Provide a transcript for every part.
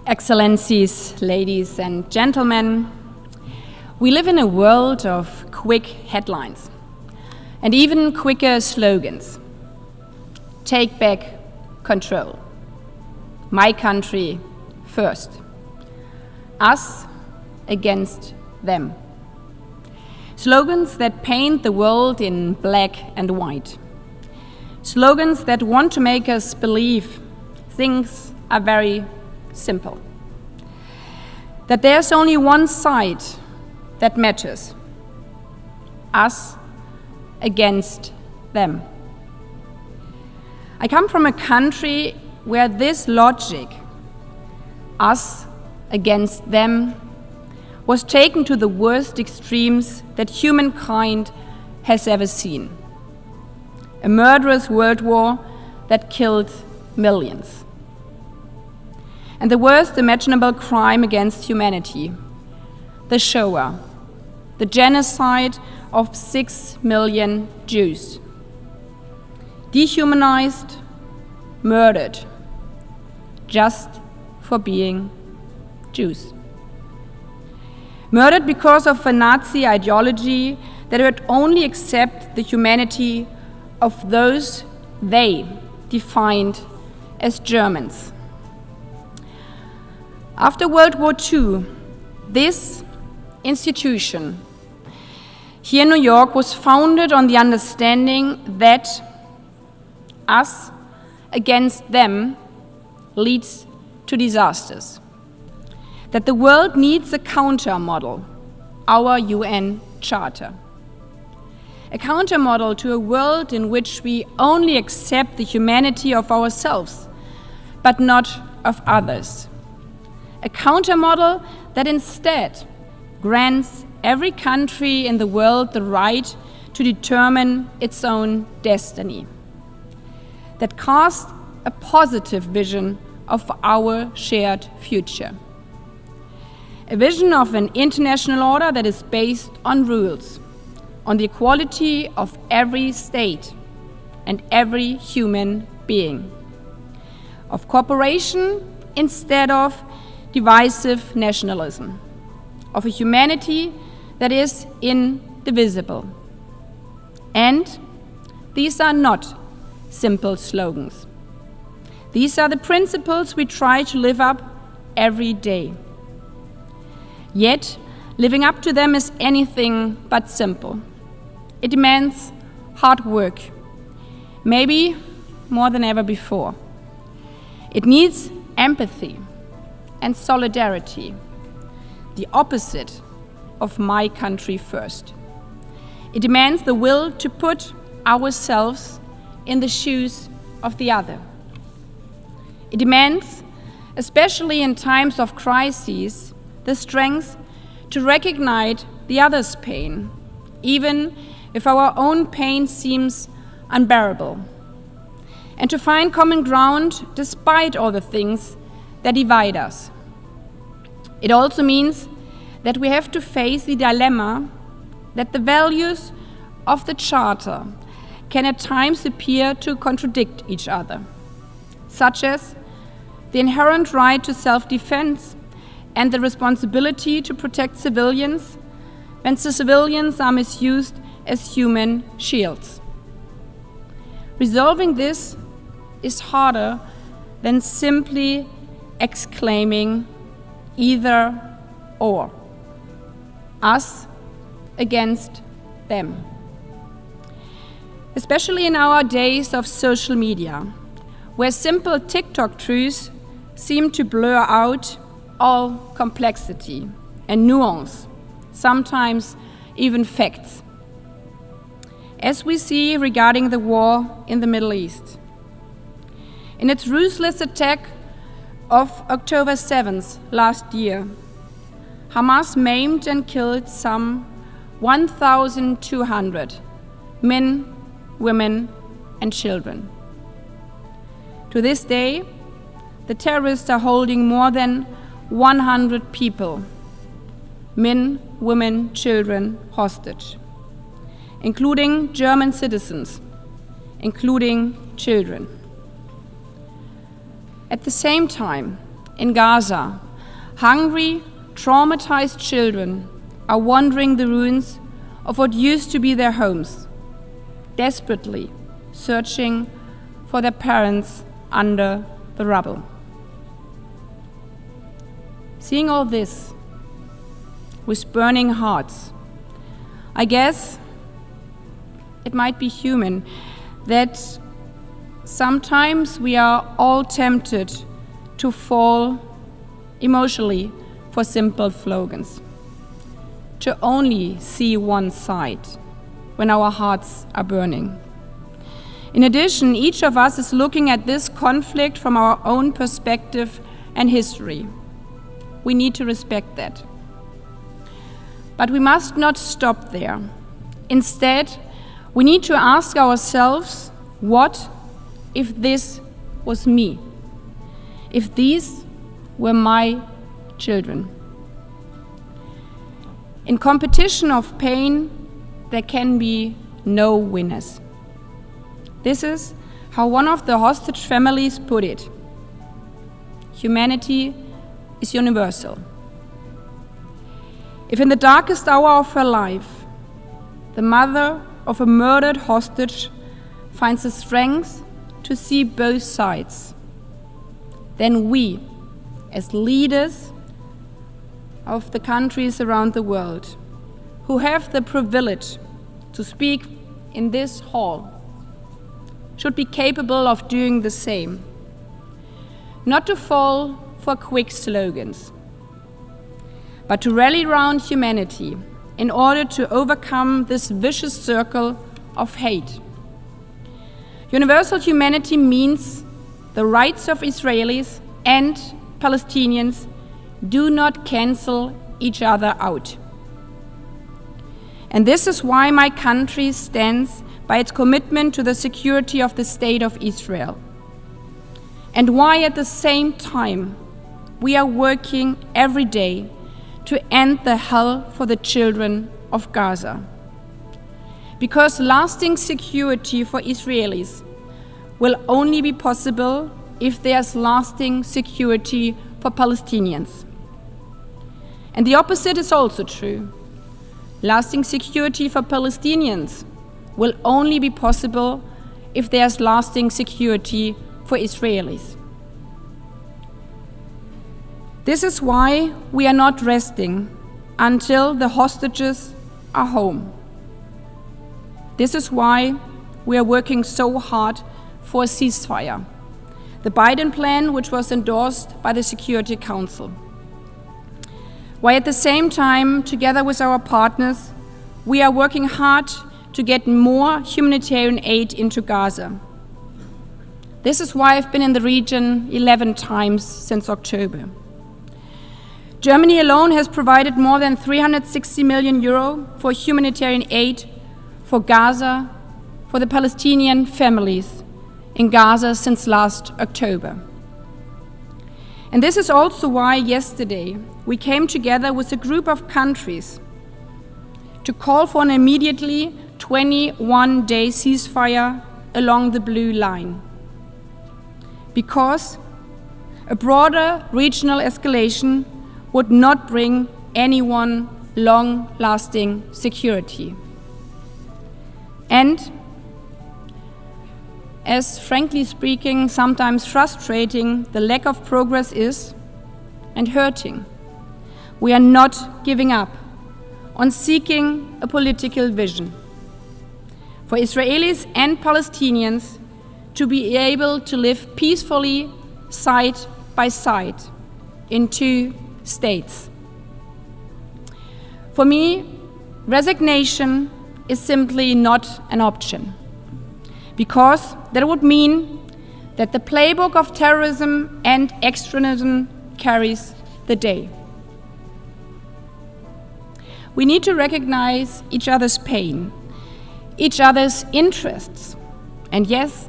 Excellencies, ladies and gentlemen, we live in a world of quick headlines and even quicker slogans. Take back control. My country first. Us against them. Slogans that paint the world in black and white. Slogans that want to make us believe things are very simple. That there's only one side that matters. Us against them. I come from a country where this logic, us against them, was taken to the worst extremes that humankind has ever seen. A murderous world war that killed millions. And the worst imaginable crime against humanity, the Shoah, the genocide of 6 million Jews. Dehumanized, murdered, just for being Jews. Murdered because of a Nazi ideology that would only accept the humanity of those they defined as Germans. After World War II, this institution here in New York was founded on the understanding that us against them leads to disasters. That the world needs a counter model, our UN Charter. A counter model to a world in which we only accept the humanity of ourselves, but not of others. A counter model that instead grants every country in the world the right to determine its own destiny. That casts a positive vision of our shared future. A vision of an international order that is based on rules, on the equality of every state and every human being, of cooperation instead of divisive nationalism, of a humanity that is indivisible. And these are not simple slogans. These are the principles we try to live up every day. Yet, living up to them is anything but simple. It demands hard work, maybe more than ever before. It needs empathy and solidarity, the opposite of my country first. It demands the will to put ourselves in the shoes of the other. It demands, especially in times of crises, the strength to recognize the other's pain, even if our own pain seems unbearable, and to find common ground despite all the things that divide us. It also means that we have to face the dilemma that the values of the Charter can at times appear to contradict each other, such as the inherent right to self-defense and the responsibility to protect civilians when civilians are misused as human shields. Resolving this is harder than simply exclaiming either or, us against them. Especially in our days of social media, where simple TikTok truths seem to blur out all complexity and nuance, sometimes even facts. As we see regarding the war in the Middle East. In its ruthless attack of October 7th last year, Hamas maimed and killed some 1,200 men, women, and children. To this day, the terrorists are holding more than 100 people, men, women, children, hostage, including German citizens, including children. At the same time, in Gaza, hungry, traumatized children are wandering the ruins of what used to be their homes, desperately searching for their parents under the rubble. Seeing all this with burning hearts, I guess it might be human that sometimes we are all tempted to fall emotionally for simple slogans, to only see one side when our hearts are burning. In addition, each of us is looking at this conflict from our own perspective and history. We need to respect that. But we must not stop there. Instead, we need to ask ourselves, what if this was me? If these were my children? In competition of pain, there can be no winners. This is how one of the hostage families put it. Humanity is universal. If in the darkest hour of her life, the mother of a murdered hostage finds the strength to see both sides, then we, as leaders of the countries around the world, who have the privilege to speak in this hall, should be capable of doing the same. Not to fall for quick slogans, but to rally around humanity in order to overcome this vicious circle of hate. Universal humanity means the rights of Israelis and Palestinians do not cancel each other out. And this is why my country stands by its commitment to the security of the State of Israel, and why at the same time we are working every day to end the hell for the children of Gaza. Because lasting security for Israelis will only be possible if there's lasting security for Palestinians. And the opposite is also true. Lasting security for Palestinians will only be possible if there's lasting security for Israelis. This is why we are not resting until the hostages are home. This is why we are working so hard for a ceasefire, the Biden plan which was endorsed by the Security Council. Why at the same time, together with our partners, we are working hard to get more humanitarian aid into Gaza. This is why I've been in the region 11 times since October. Germany alone has provided more than 360 million euro for humanitarian aid for Gaza, for the Palestinian families in Gaza since last October. And this is also why yesterday we came together with a group of countries to call for an immediately 21-day ceasefire along the blue line. Because a broader regional escalation would not bring anyone long-lasting security. And as frankly speaking, sometimes frustrating the lack of progress is, and hurting, we are not giving up on seeking a political vision for Israelis and Palestinians to be able to live peacefully side by side in two states. For me, resignation is simply not an option, because that would mean that the playbook of terrorism and extremism carries the day. We need to recognize each other's pain, each other's interests, and yes,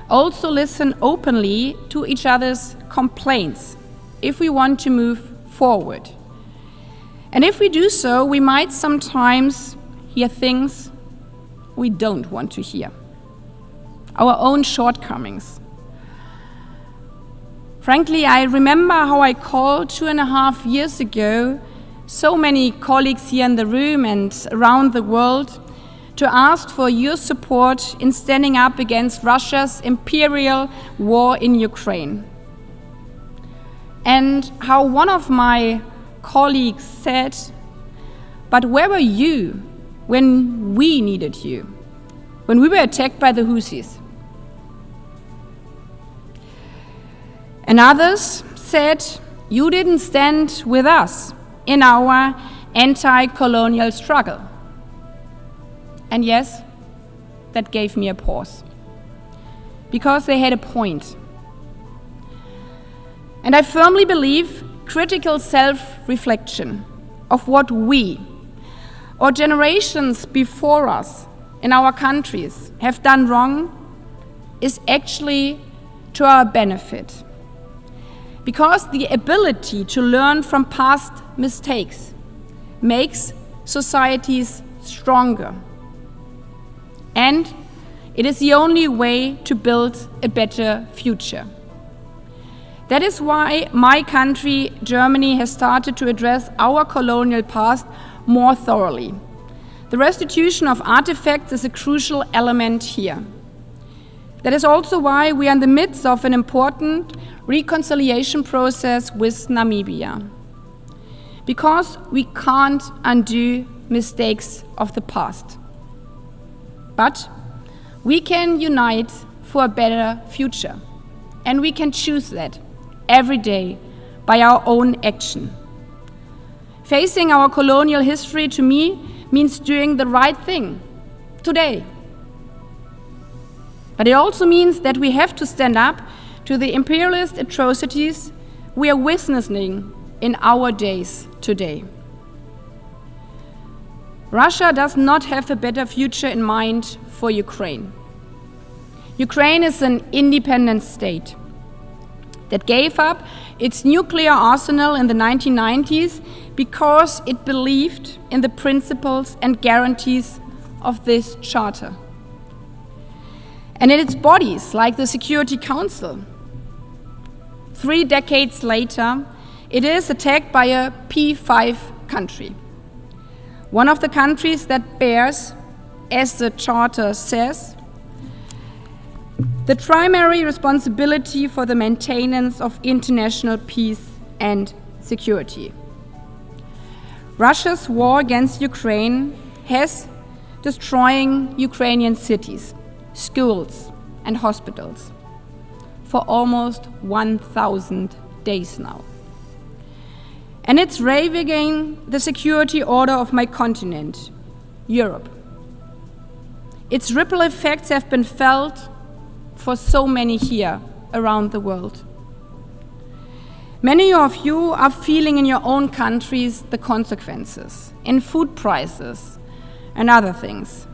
also listen openly to each other's complaints if we want to move forward. And if we do so, we might sometimes hear things we don't want to hear. Our own shortcomings. Frankly, I remember how I called 2.5 years ago so many colleagues here in the room and around the world to ask for your support in standing up against Russia's imperial war in Ukraine. And how one of my colleagues said, "But where were you when we needed you, when we were attacked by the Houthis?" And others said, "You didn't stand with us in our anti-colonial struggle." And yes, that gave me a pause, because they had a point. And I firmly believe critical self-reflection of what we, or generations before us in our countries, have done wrong is actually to our benefit. Because the ability to learn from past mistakes makes societies stronger. And it is the only way to build a better future. That is why my country, Germany, has started to address our colonial past more thoroughly. The restitution of artifacts is a crucial element here. That is also why we are in the midst of an important reconciliation process with Namibia. Because we can't undo mistakes of the past. But we can unite for a better future. And we can choose that every day by our own action. Facing our colonial history, to me, means doing the right thing today. But it also means that we have to stand up to the imperialist atrocities we are witnessing in our days today. Russia does not have a better future in mind for Ukraine. Ukraine is an independent state that gave up its nuclear arsenal in the 1990s because it believed in the principles and guarantees of this charter. And in its bodies, like the Security Council. 3 decades later, it is attacked by a P5 country. One of the countries that bears, as the charter says, the primary responsibility for the maintenance of international peace and security. Russia's war against Ukraine has destroying Ukrainian cities, schools and hospitals for almost 1,000 days now. And it's ravaging the security order of my continent, Europe. Its ripple effects have been felt for so many here around the world. Many of you are feeling in your own countries the consequences in food prices and other things.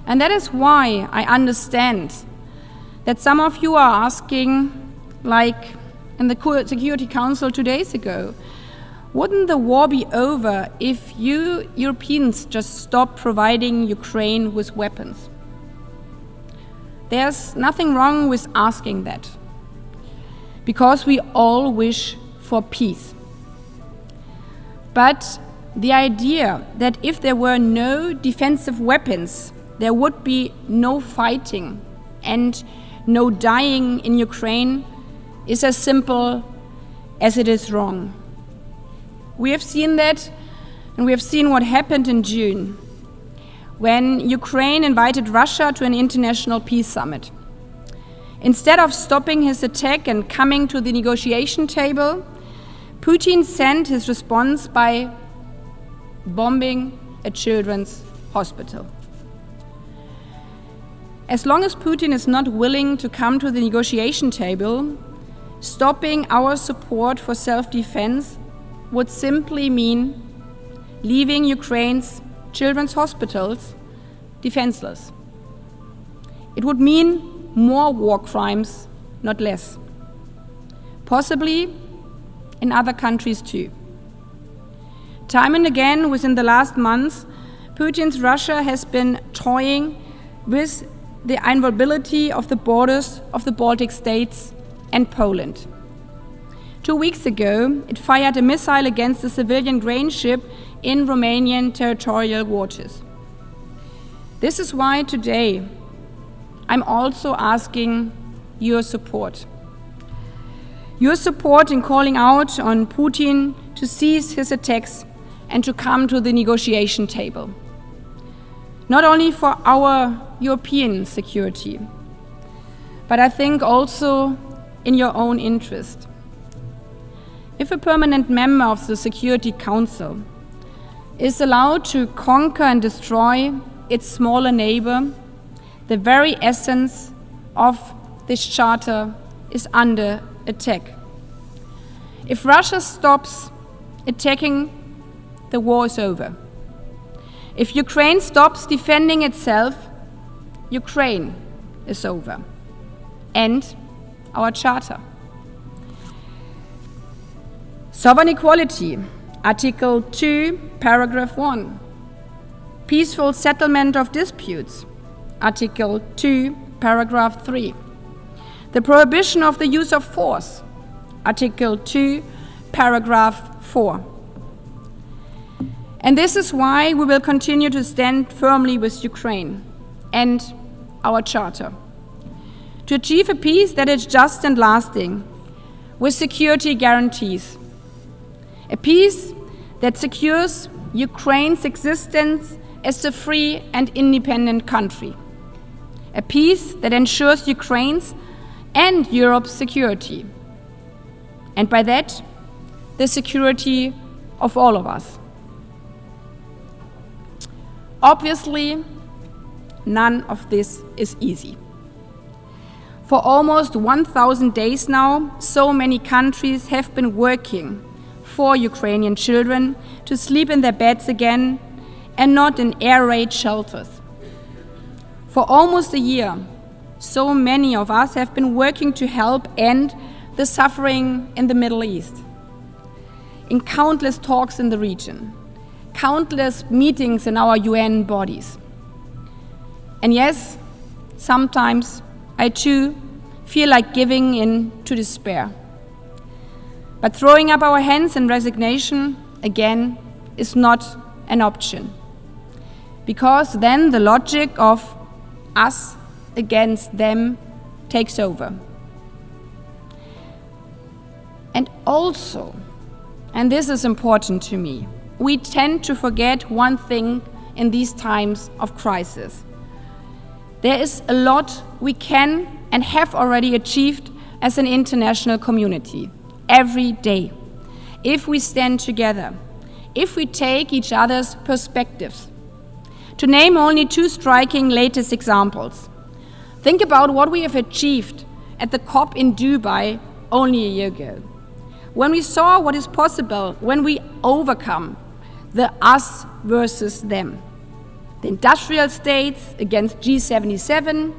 And that is why I understand that some of you are asking, like in the Security Council 2 days ago, wouldn't the war be over if you Europeans just stop providing Ukraine with weapons? There's nothing wrong with asking that, because we all wish for peace. But the idea that if there were no defensive weapons, there would be no fighting and no dying in Ukraine is as simple as it is wrong. We have seen that, and we have seen what happened in June, when Ukraine invited Russia to an international peace summit. Instead of stopping his attack and coming to the negotiation table, Putin sent his response by bombing a children's hospital. As long as Putin is not willing to come to the negotiation table, stopping our support for self-defense would simply mean leaving Ukraine's children's hospitals defenseless. It would mean more war crimes, not less. Possibly in other countries too. Time and again within the last months, Putin's Russia has been toying with the invulnerability of the borders of the Baltic states and Poland. 2 weeks ago, it fired a missile against a civilian grain ship in Romanian territorial waters. This is why today I'm also asking your support. Your support in calling out on Putin to cease his attacks and to come to the negotiation table. Not only for our European security, but I think also in your own interest. If a permanent member of the Security Council is allowed to conquer and destroy its smaller neighbor, the very essence of this charter is under attack. If Russia stops attacking, the war is over. If Ukraine stops defending itself, Ukraine is over. And our charter. Sovereign equality, Article 2, Paragraph 1. Peaceful settlement of disputes, Article 2, Paragraph 3. The prohibition of the use of force, Article 2, Paragraph 4. And this is why we will continue to stand firmly with Ukraine and our charter, to achieve a peace that is just and lasting, with security guarantees. A peace that secures Ukraine's existence as a free and independent country. A peace that ensures Ukraine's and Europe's security. And by that, the security of all of us. Obviously, none of this is easy. For almost 1,000 days now, so many countries have been working for Ukrainian children to sleep in their beds again and not in air raid shelters. For almost a year, so many of us have been working to help end the suffering in the Middle East. In countless talks in the region, countless meetings in our UN bodies. And yes, sometimes I too feel like giving in to despair. But throwing up our hands in resignation, again, is not an option. Because then the logic of us against them takes over. And also, and this is important to me, we tend to forget one thing in these times of crisis. There is a lot we can and have already achieved as an international community, every day, if we stand together, if we take each other's perspectives. To name only 2 striking latest examples. Think about what we have achieved at the COP in Dubai only a year ago, when we saw what is possible when we overcome the us versus them. The industrial states against G77,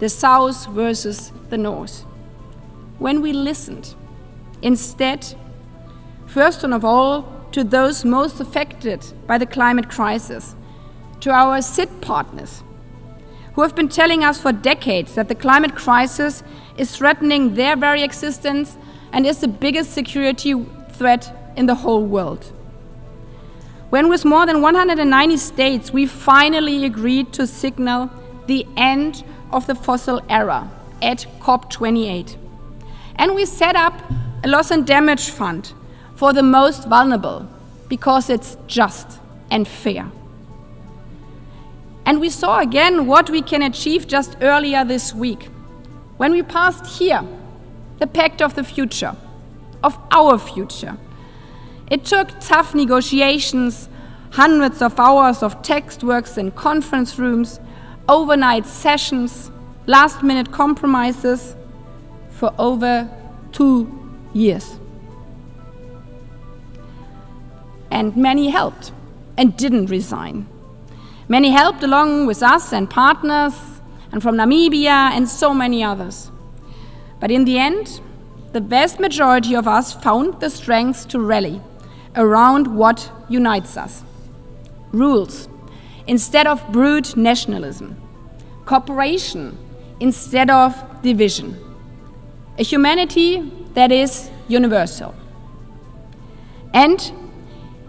the South versus the North. When we listened, instead, first of all, to those most affected by the climate crisis, to our SID partners, who have been telling us for decades that the climate crisis is threatening their very existence and is the biggest security threat in the whole world. When with more than 190 states, we finally agreed to signal the end of the fossil era at COP28. And we set up a loss and damage fund for the most vulnerable, because it's just and fair. And we saw again what we can achieve just earlier this week, when we passed here the Pact of the Future, of our future. It took tough negotiations, hundreds of hours of text works in conference rooms, overnight sessions, last-minute compromises for over 2 years. And many helped and didn't resign. Many helped along with us and partners, and from Namibia and so many others. But in the end, the vast majority of us found the strength to rally around what unites us. Rules instead of brute nationalism. Cooperation instead of division. A humanity that is universal. And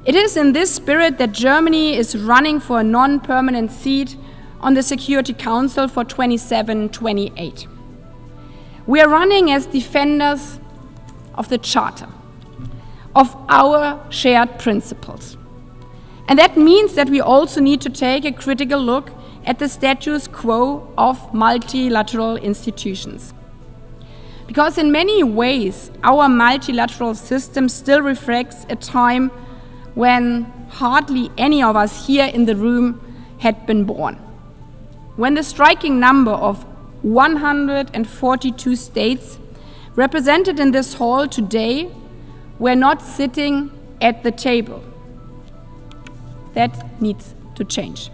it is in this spirit that Germany is running for a non-permanent seat on the Security Council for 27-28. We are running as defenders of the Charter, of our shared principles. And that means that we also need to take a critical look at the status quo of multilateral institutions. Because in many ways, our multilateral system still reflects a time when hardly any of us here in the room had been born. When the striking number of 142 states represented in this hall today were not sitting at the table. That needs to change.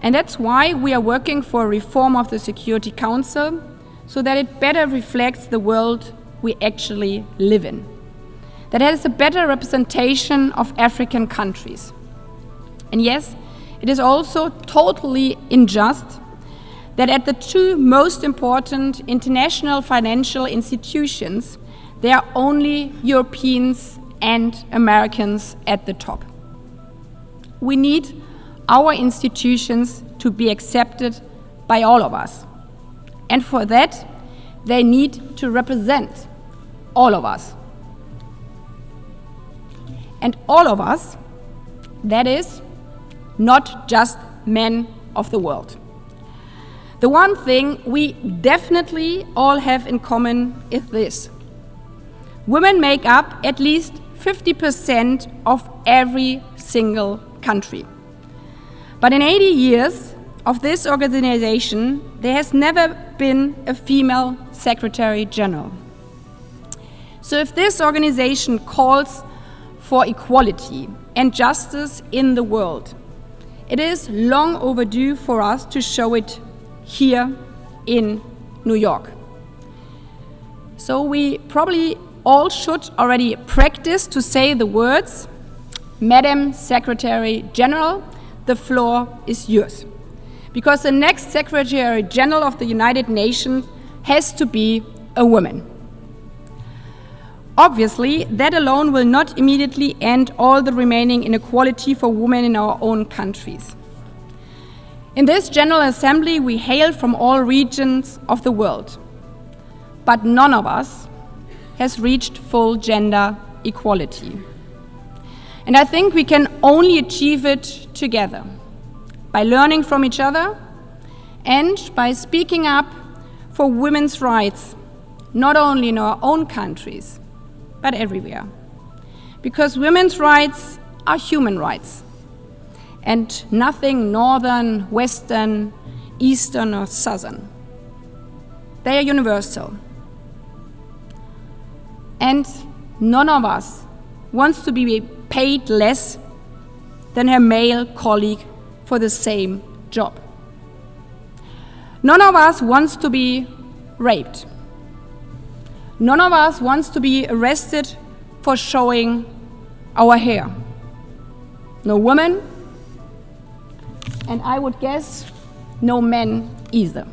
And that's why we are working for a reform of the Security Council, so that it better reflects the world we actually live in, that has a better representation of African countries. And yes, it is also totally unjust that at the two most important international financial institutions, there are only Europeans and Americans at the top. We need our institutions to be accepted by all of us. And for that, they need to represent all of us. And all of us, that is, not just men of the world. The one thing we definitely all have in common is this: women make up at least 50% of every single country. But in 80 years of this organization, there has never been a female Secretary General. So if this organization calls for equality and justice in the world, it is long overdue for us to show it here in New York. So we probably all should already practice to say the words, "Madam Secretary General, the floor is yours." Because the next Secretary General of the United Nations has to be a woman. Obviously, that alone will not immediately end all the remaining inequality for women in our own countries. In this General Assembly, we hail from all regions of the world, but none of us has reached full gender equality. And I think we can only achieve it together, by learning from each other and by speaking up for women's rights, not only in our own countries, but everywhere. Because women's rights are human rights, and nothing northern, western, eastern, or southern. They are universal. And none of us wants to be paid less than her male colleague for the same job. None of us wants to be raped. None of us wants to be arrested for showing our hair. No woman, and I would guess no men either.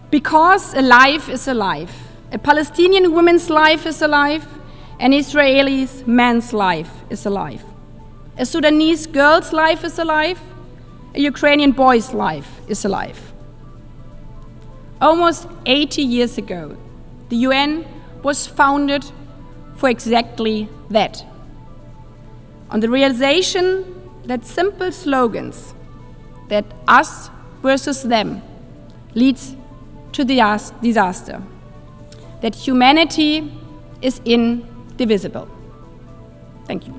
Because a life is a life. A Palestinian woman's life is a life, an Israeli man's life is a life. A Sudanese girl's life is a life, a Ukrainian boy's life is a life. Almost 80 years ago, the UN was founded for exactly that. On the realization that simple slogans, that us versus them, leads to disaster, that humanity is indivisible. Thank you.